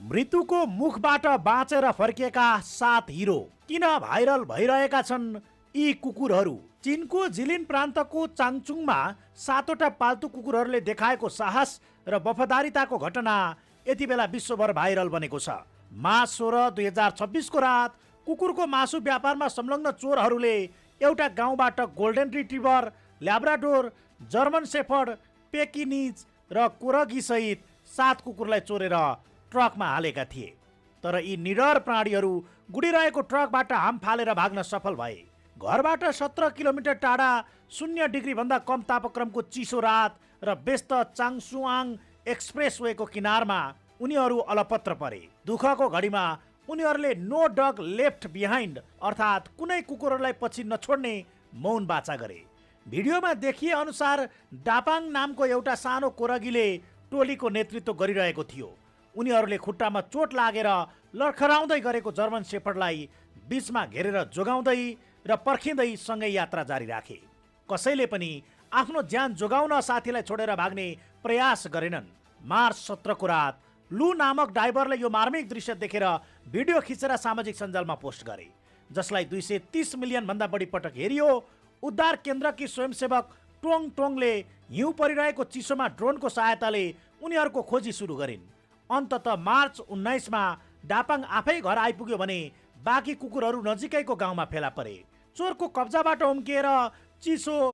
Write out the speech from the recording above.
मृत्युको मुखबाट बाँचेर फर्किएका 7 हिरो किन भाइरल भइरहेका छन् यी कुकुरहरू? चीनको जिलिन प्रान्तको चाङचुङमा 7वटा पाल्तु कुकुरहरूले देखाएको साहस र वफादारीताको घटना यति बेला विश्वभर भाइरल बनेको छ। मार्च 16, 2026 को रात कुकुरको मासु व्यापारमा संलग्न चोरहरूले एउटा गाउँबाट गोल्डन रिट्रिभर, ल्याब्राडोर, जर्मन शेफर्ड, पेकिनिज र कोरगी सहित 7 कुकुरलाई चोरेर ट्रकमा हालेका थिए। तर यी निडर प्राणीहरू गुडिरहेको ट्रकबाट हाम फालेर भाग्न सफल भए। घरबाट 17 किलोमिटर टाढा 0 डिग्री भन्दा कम तापक्रमको चिसो रात र व्यस्त चाङसुआङ एक्सप्रेसवेको किनारमा उनीहरू अलपत्र परे। दुःखको घडीमा उनीहरूले नो डग लेफ्ट बिहाइन्ड अर्थात् कुनै कुकुरहरूलाई पछि नछोड्ने मौन बाचा गरे। भिडियोमा देखिए अनुसार डापाङ नामको एउटा सानो कोरगीले टोलीको नेतृत्व गरिरहेको थियो। उनीहरूले खुट्टामा चोट लागेर लडखडाउँदै गरेको जर्मन शेफर्डलाई बीचमा घेरेर जोगाउँदै र पर्खिँदै सँगै यात्रा जारी राखे। कसैले पनि आफ्नो ज्यान जोगाउन साथीलाई छोडेर भाग्ने प्रयास गरेनन्। मार्च 17 को रात लु नामक ड्राइभरले यो मार्मिक दृश्य देखेर भिडियो खिचेर सामाजिक सञ्जालमा पोस्ट गरे, जसलाई 230 मिलियन भन्दा बढी पटक हेरियो। उद्धार केन्द्रकी स्वयंसेवक टोङ टोङले हिउँ परिरहेको चिसोमा ड्रोनको सहायताले उनीहरूको खोजी सुरु गरिन्। अन्ततः मार्च 19 मा डापाङ आफै घर आइपुग्यो भने बाँकी कुकुरहरू नजिकैको गाउँमा फेला परे। चोरको कब्जाबाट उम्किएर चिसो